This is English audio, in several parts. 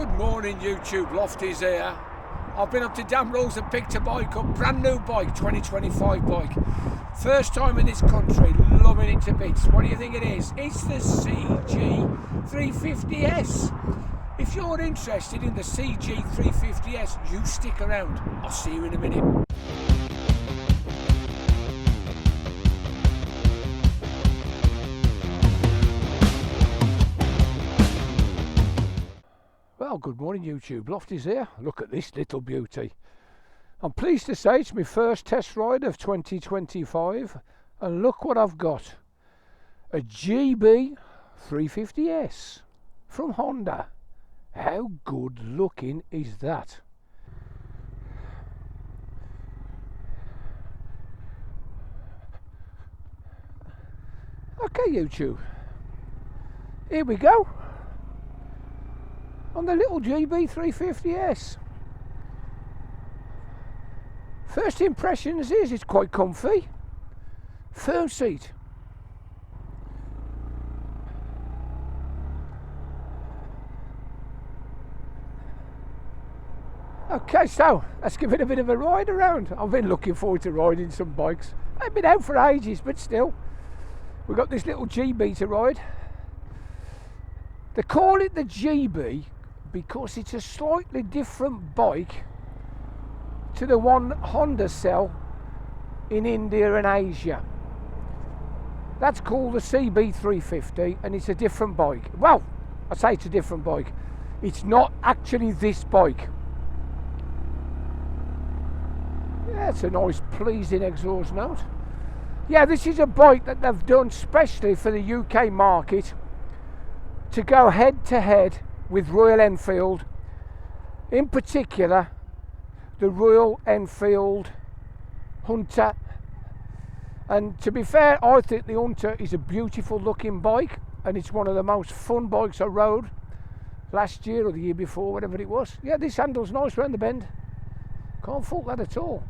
Good morning YouTube, Lofty's here. I've been up to Damrose and picked a bike up, brand new bike, 2025 bike. First time in this country, loving it to bits. What do you think it is? It's the CG350s. If you're interested in the CG350s, you stick around. I'll see you in a minute. Well, good morning YouTube, Lofty's here. Look at this little beauty. I'm pleased to say it's my first test ride of 2025 and look what I've got. A GB350s from Honda. How good looking is that? Okay YouTube, here we go. On the little GB350s. First impressions is it's quite comfy. Firm seat. Okay, so let's give it a bit of a ride around. I've been looking forward to riding some bikes. I've been out for ages, but still. We've got this little GB to ride. They call it the GB because it's a slightly different bike to the one Honda sell in India and Asia. That's called the CB350 and it's a different bike. Well, I say it's a different bike. It's not actually this bike. Yeah, it's a nice pleasing exhaust note. Yeah, this is a bike that they've done specially for the UK market to go head to head with Royal Enfield, in particular the Royal Enfield Hunter. And to be fair, I think the Hunter is a beautiful looking bike and it's one of the most fun bikes I rode last year or the year before, whatever it was. Yeah, this handle's nice round the bend, can't fault that at all.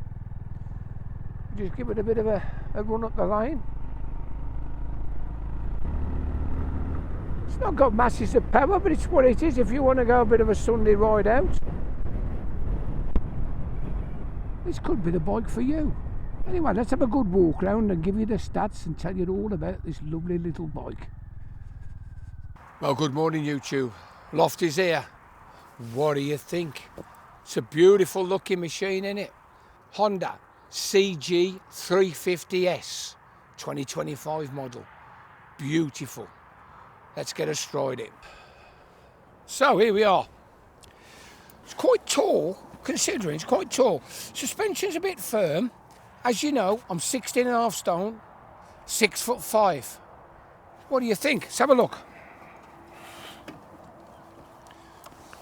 Just give it a bit of a run up the lane. It's not got masses of power, but it's what it is if you want to go a bit of a Sunday ride out. This could be the bike for you. Anyway, let's have a good walk round and give you the stats and tell you all about this lovely little bike. Well, good morning YouTube. Lofty's here. What do you think? It's a beautiful looking machine, isn't it? Honda CG350s 2025 model. Beautiful. Let's get astride it. So here we are. It's quite tall, considering it's quite tall. Suspension's a bit firm. As you know, I'm 16.5 stone, 6'5". What do you think? Let's have a look.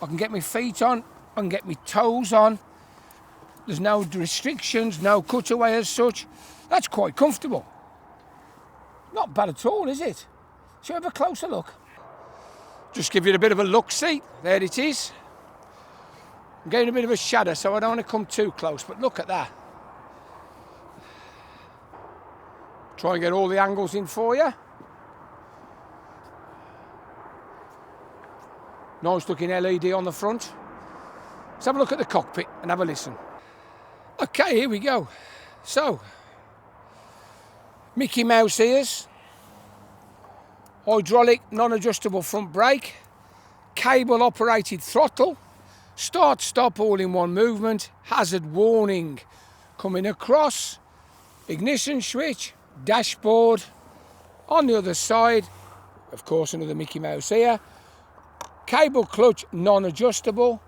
I can get my feet on, I can get my toes on. There's no restrictions, no cutaway as such. That's quite comfortable. Not bad at all, is it? Shall we have a closer look? Just give you a bit of a look-see. There it is. I'm getting a bit of a shadow, so I don't want to come too close, but look at that. Try and get all the angles in for you. Nice looking LED on the front. Let's have a look at the cockpit and have a listen. Okay, here we go. So, Mickey Mouse ears. Hydraulic non-adjustable front brake, cable operated throttle, start stop all in one movement, hazard warning coming across, ignition switch, dashboard. On the other side, of course, another Mickey Mouse here, cable clutch non-adjustable,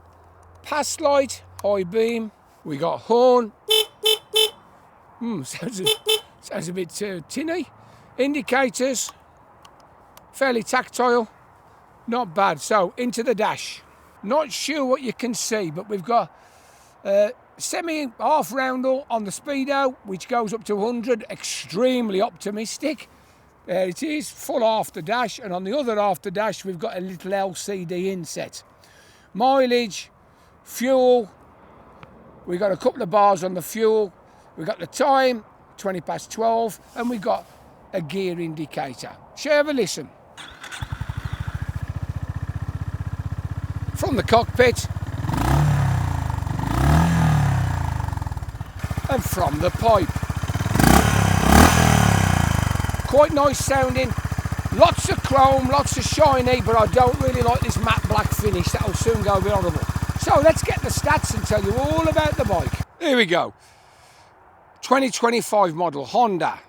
pass light, high beam, we got horn, sounds a bit tinny, indicators, fairly tactile, not bad. So into the dash. Not sure what you can see, but we've got semi half roundel on the speedo, which goes up to 100. Extremely optimistic. There it is, full half the dash, and on the other half the dash we've got a little LCD inset. Mileage, fuel. We've got a couple of bars on the fuel. We've got the time, 20 past 12, and we've got a gear indicator. Shall we have a listen? from the cockpit and from the pipe. Quite nice sounding, lots of chrome, lots of shiny, but I don't really like this matte black finish. That'll soon go a bit horrible. So let's get the stats and tell you all about the bike. Here we go. 2025 model Honda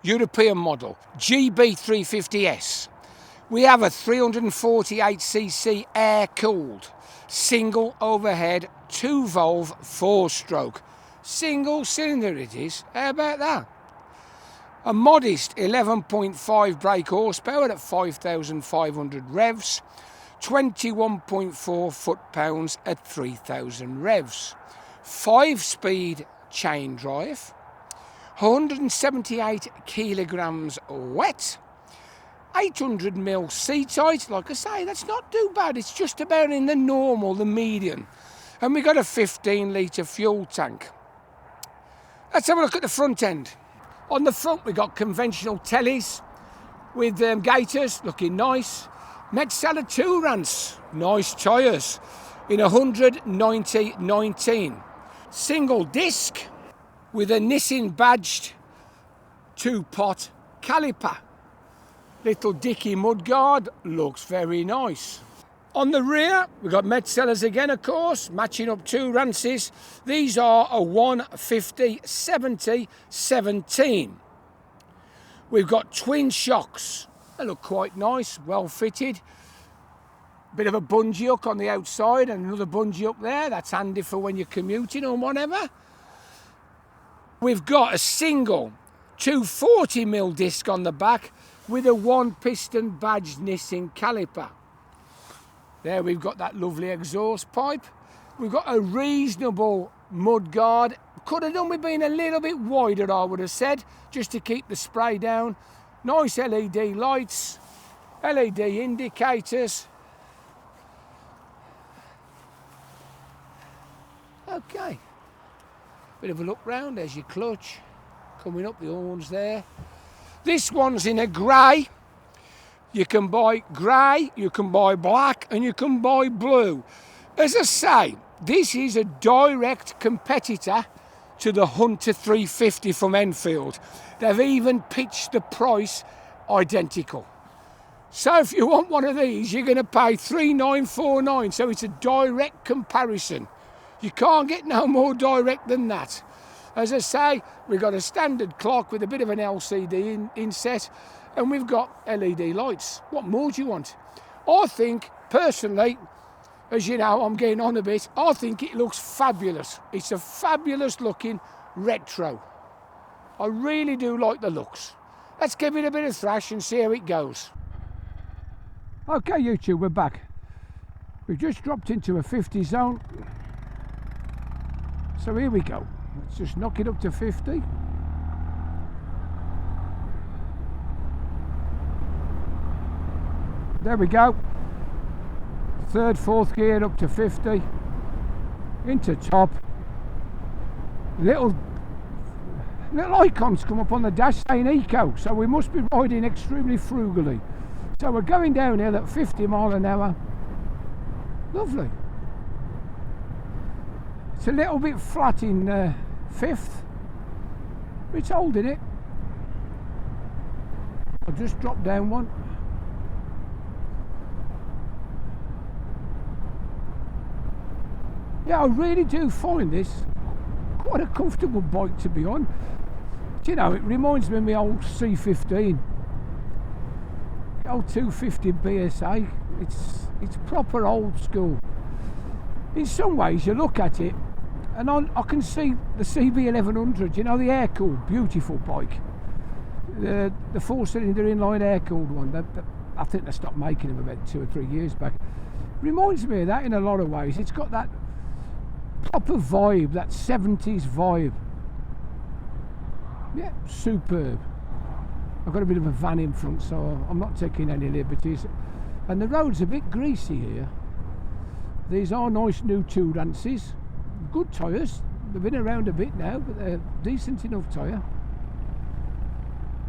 European model GB350s. We have a 348cc air-cooled single overhead 2-valve 4-stroke. Single cylinder it is. How about that? A modest 11.5 brake horsepower at 5,500 revs. 21.4 foot-pounds at 3,000 revs. 5-speed chain drive. 178 kilograms wet. 800mm seat height. Like I say, that's not too bad. It's just about in the normal, the median. And we got a 15-litre fuel tank. Let's have a look at the front end. On the front, we got conventional tellies with gaiters, looking nice. Metzeler Tourance, nice tyres, in 190/19. Single disc with a Nissin badged 2-pot caliper. Little Dicky mudguard, looks very nice. On the rear, we've got Metzelers again, of course, matching up Tourances. These are a 150/70/17. We've got twin shocks. They look quite nice, well fitted. Bit of a bungee hook on the outside and another bungee hook there. That's handy for when you're commuting or whatever. We've got a single 240mm disc on the back with a 1-piston badged Nissin caliper. There we've got that lovely exhaust pipe. We've got a reasonable mudguard. Could have done with being a little bit wider, I would have said, just to keep the spray down. Nice LED lights, LED indicators. Okay, bit of a look round. There's your clutch, coming up the horns there. This one's in a grey. You can buy grey, you can buy black, and you can buy blue. As I say, this is a direct competitor to the Hunter 350 from Enfield. They've even pitched the price identical. So if you want one of these, you're going to pay $3,949. So it's a direct comparison. You can't get no more direct than that. As I say, we've got a standard clock with a bit of an LCD inset, and we've got LED lights. What more do you want? I think, personally, as you know, I'm getting on a bit, I think it looks fabulous. It's a fabulous looking retro. I really do like the looks. Let's give it a bit of thrash and see how it goes. Okay, YouTube, we're back. We've just dropped into a 50 zone. So here we go. Let's just knock it up to 50. There we go. Third, fourth gear up to 50. Into top. Little icons come up on the dash saying eco, so we must be riding extremely frugally. So we're going downhill at 50 miles an hour. Lovely. It's a little bit flat in fifth. It's holding it. I'll just drop down one. Yeah, I really do find this quite a comfortable bike to be on. Do you know, it reminds me of my old C15. The old 250 BSA. It's proper old school. In some ways, you look at it, and I can see the CB1100, you know, the air-cooled, beautiful bike. The 4-cylinder inline air-cooled one. I think they stopped making them about 2 or 3 years back. Reminds me of that in a lot of ways. It's got that proper vibe, that 70s vibe. Yeah, superb. I've got a bit of a van in front, so I'm not taking any liberties. And the road's a bit greasy here. These are nice new Tourances. Good tyres. They've been around a bit now, but they're decent enough tyre.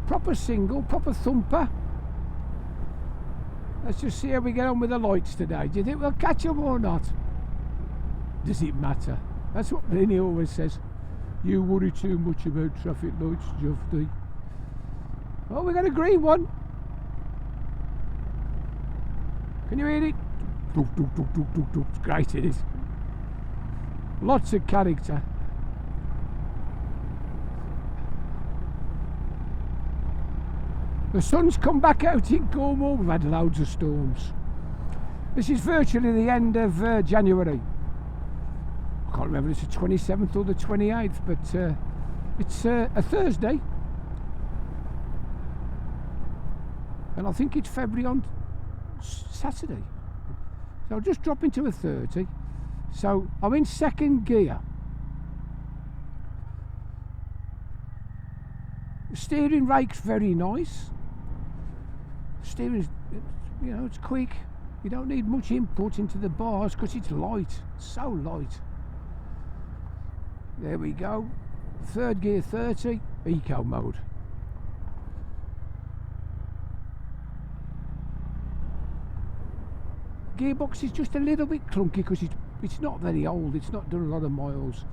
Proper single, proper thumper. Let's just see how we get on with the lights today. Do you think we'll catch them or not? Does it matter? That's what Vinny always says. You worry too much about traffic lights, Jofty. Oh, we got a green one. Can you hear it? It's great, it is. Lots of character. The sun's come back out in Cornwall. We've had loads of storms. This is virtually the end of January. I can't remember if it's the 27th or the 28th, but it's a Thursday. And I think it's February on Saturday. So I'll just drop into a 30. So I'm in second gear. The steering rake's very nice. Steering's, you know, it's quick. You don't need much input into the bars because it's light. It's so light. There we go. Third gear 30, eco mode. Gearbox is just a little bit clunky because it's not very old. It's not done a lot of miles.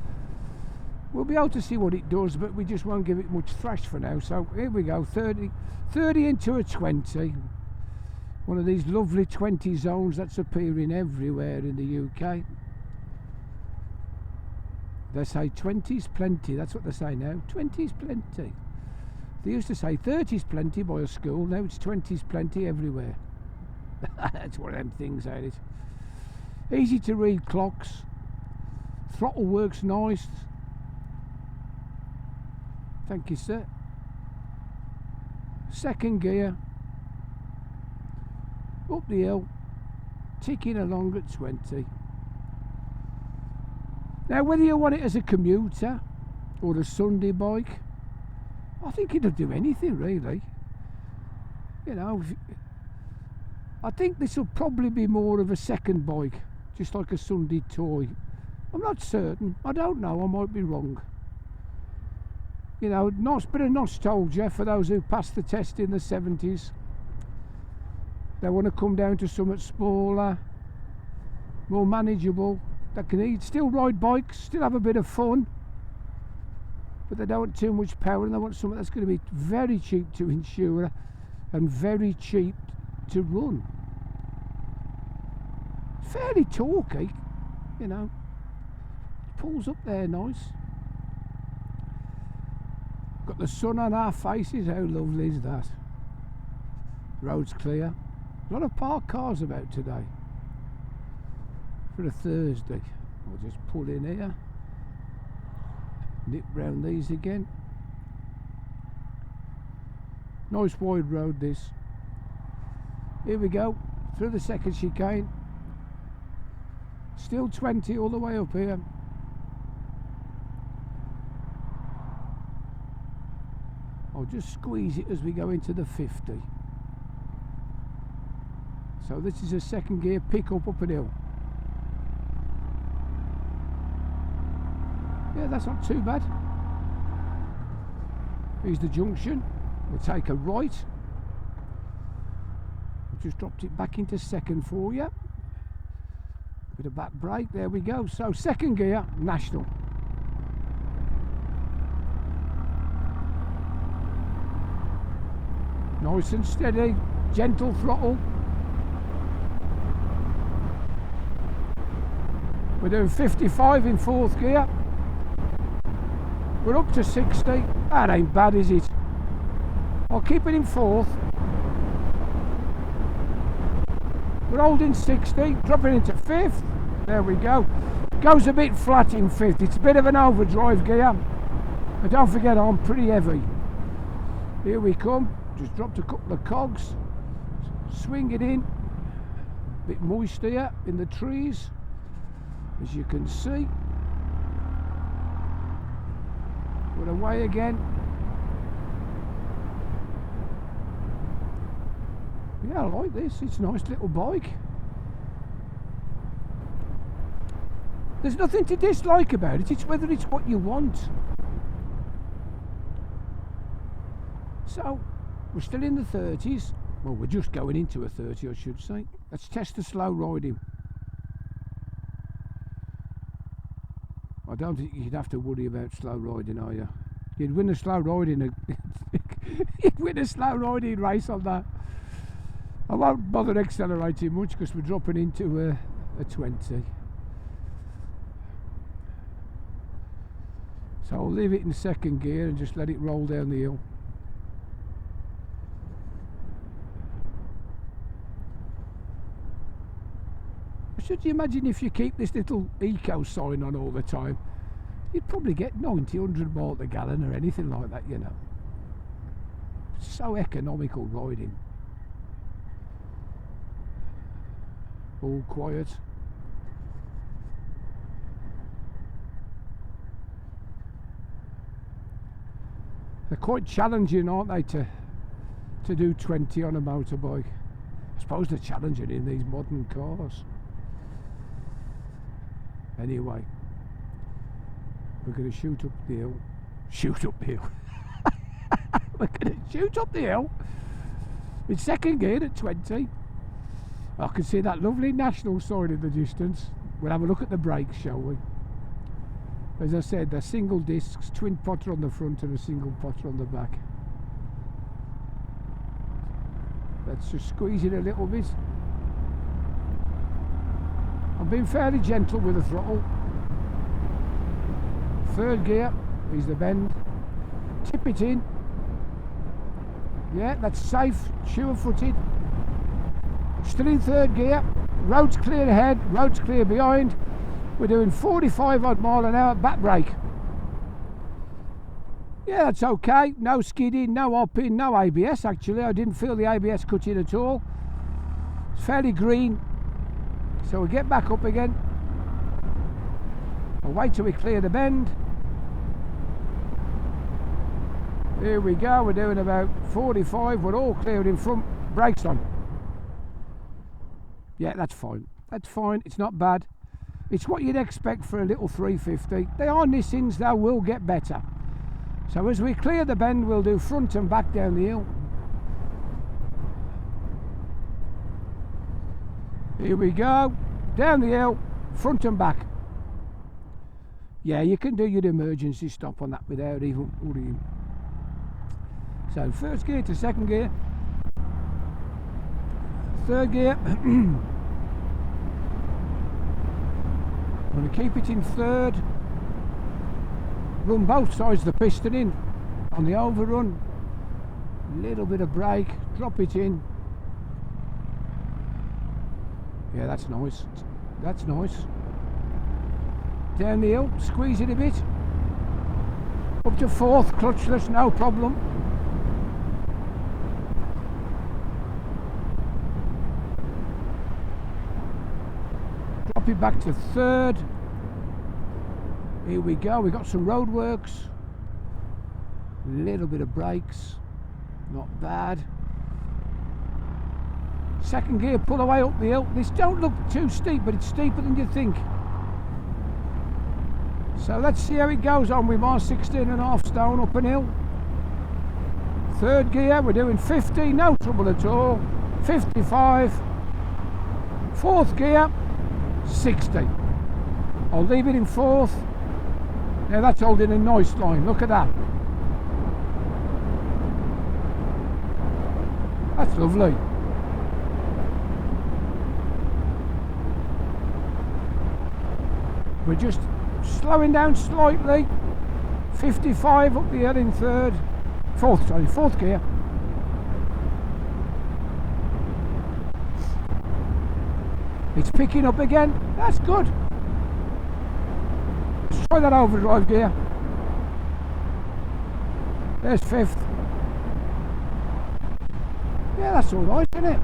We'll be able to see what it does, but we just won't give it much thrash for now. So here we go, 30 into a 20. One of these lovely 20 zones that's appearing everywhere in the UK. They say 20's plenty, that's what they say now. 20's plenty. They used to say 30's plenty by a school, now it's 20's plenty everywhere. That's one of them things, ain't it? Easy to read clocks. Throttle works nice. Thank you, sir. Second gear. Up the hill. Ticking along at 20. Now, whether you want it as a commuter or a Sunday bike, I think it'll do anything, really. You know, I think this will probably be more of a second bike, just like a Sunday toy. I'm not certain. I don't know. I might be wrong. You know, nice bit of nostalgia for those who passed the test in the 70s. They want to come down to something smaller, more manageable. They can still ride bikes, still have a bit of fun, but they don't want too much power, and they want something that's going to be very cheap to insure and very cheap to run. Fairly torquey, you know. Pulls up there nice. Got the sun on our faces, how lovely is that? Road's clear. A lot of parked cars about today for a Thursday. I'll just pull in here, nip round these again. Nice wide road this. Here we go, through the second chicane. Still 20 all the way up here. I'll just squeeze it as we go into the 50. So this is a second gear pickup up a hill. Yeah, that's not too bad. Here's the junction. We'll take a right. I've just dropped it back into second for you. Bit of back brake, there we go. So second gear, national. Nice and steady, gentle throttle. We're doing 55 in fourth gear. We're up to 60. That ain't bad, is it? I'll keep it in fourth. We're holding 60, dropping into fifth. There we go. Goes a bit flat in fifth. It's a bit of an overdrive gear. But don't forget, I'm pretty heavy. Here we come. Just dropped a couple of cogs. Swing it in. A bit moist here in the trees, as you can see. We're away again. Yeah, I like this. It's a nice little bike. There's nothing to dislike about it. It's whether it's what you want. So, we're still in the 30s. Well, we're just going into a 30, I should say. Let's test the slow riding. I don't think you'd have to worry about slow riding, are you? You'd win a slow riding. You'd win a slow riding race on that. I won't bother accelerating much because we're dropping into a 20. So I'll leave it in second gear and just let it roll down the hill. Should you imagine if you keep this little eco sign on all the time, you'd probably get 90, 100 miles a gallon or anything like that, you know. So economical riding. All quiet. They're quite challenging, aren't they, to do 20 on a motorbike. I suppose they're challenging in these modern cars. Anyway, we're going to shoot up the hill. Shoot up the hill. We're going to shoot up the hill in second gear at 20. I can see that lovely national sign in the distance. We'll have a look at the brakes, shall we? As I said, they're single discs, twin potter on the front and a single potter on the back. Let's just squeeze it a little bit. I'm being fairly gentle with the throttle. Third gear is the bend. Tip it in. Yeah, that's safe, sure-footed. Still in third gear. Road's clear ahead, road's clear behind. We're doing 45 odd mile an hour back brake. Yeah, that's okay. No skidding, no hopping, no ABS actually. I didn't feel the ABS cut in at all. It's fairly green. So we'll get back up again. I'll wait till we clear the bend. Here we go, we're doing about 45. We're all clear in front. Brakes on. Yeah, that's fine. That's fine. It's not bad. It's what you'd expect for a little 350. They are Nissans, they will get better. So as we clear the bend, we'll do front and back down the hill. Here we go, down the hill, front and back. Yeah, you can do your emergency stop on that without even worrying. So first gear to second gear, third gear. I'm going to keep it in third, run both sides of the piston in on the overrun, little bit of brake, drop it in. Yeah, that's nice. That's nice. Down the hill, squeeze it a bit. Up to fourth, clutchless, no problem. Drop it back to third. Here we go, we got some road works. Little bit of brakes, not bad. Second gear, pull away up the hill. This don't look too steep, but it's steeper than you think. So let's see how it goes on with my 16.5 stone up an hill. Third gear, we're doing 50, no trouble at all. 55. Fourth gear, 60. I'll leave it in fourth. Now that's holding a nice line, look at that. That's lovely. We're just slowing down slightly. 55 up the hill in fourth gear. It's picking up again. That's good. Let's try that overdrive gear. There's fifth. Yeah, that's all right, isn't it?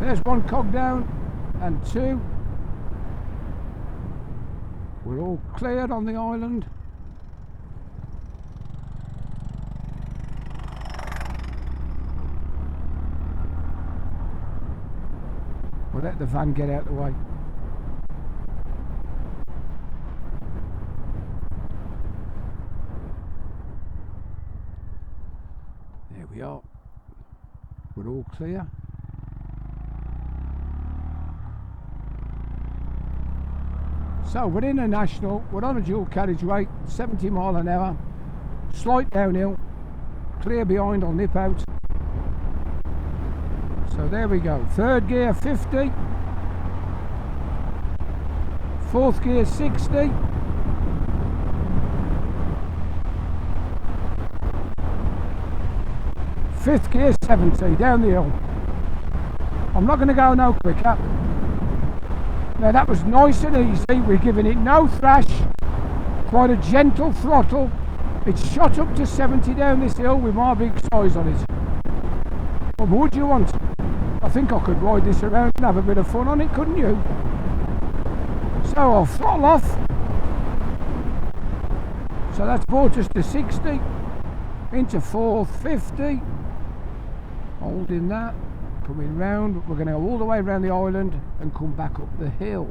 There's one cog down and two. We're all cleared on the island. We'll let the van get out of the way. There we are. We're all clear. So we're in a national, we're on a dual carriageway, 70 mile an hour, slight downhill, clear behind, I'll nip out. So there we go, third gear 50, fourth gear 60, fifth gear 70, down the hill. I'm not going to go no quicker. Now that was nice and easy, we're giving it no thrash, quite a gentle throttle. It's shot up to 70 down this hill with my big size on it. What more do you want? I think I could ride this around and have a bit of fun on it, couldn't you? So I'll throttle off. So that's brought us to 60, into fourth, 50, holding that. Coming round, we're going to go all the way around the island and come back up the hill.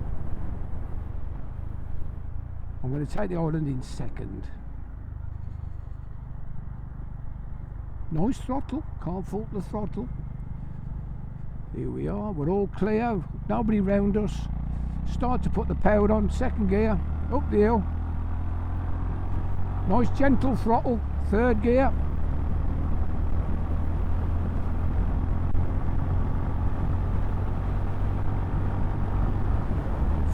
I'm going to take the island in second. Nice throttle, can't fault the throttle. Here we are, we're all clear, nobody round us. Start to put the power on, second gear, up the hill. Nice gentle throttle, third gear.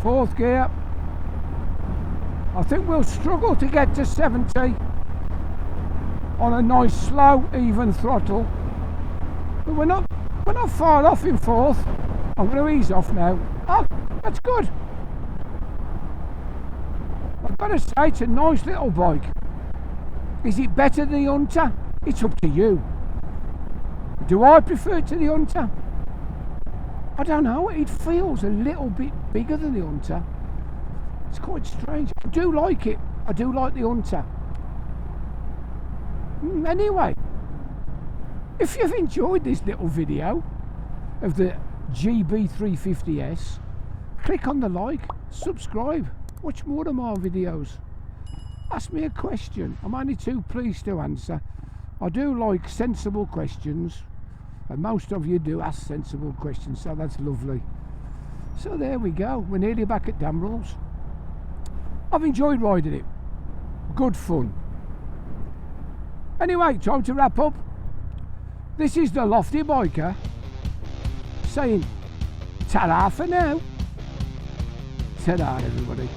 Fourth gear. I think we'll struggle to get to 70 on a nice slow even throttle, but we're not far off in fourth. I'm going to ease off now. Oh, that's good. I've got to say, it's a nice little bike. Is it better than the Hunter? It's up to you. Do I prefer it to the Hunter? I don't know, it feels a little bit bigger than the Hunter. It's quite strange. I do like it. I do like the Hunter. Anyway, if you've enjoyed this little video of the GB350s, click on the like, subscribe, watch more of my videos. Ask me a question. I'm only too pleased to answer. I do like sensible questions. And most of you do ask sensible questions, so that's lovely. So there we go, we're nearly back at Damrells. I've enjoyed riding it, good fun. Anyway, time to wrap up. This is the Lofty Biker saying ta-ra for now. Ta-ra everybody.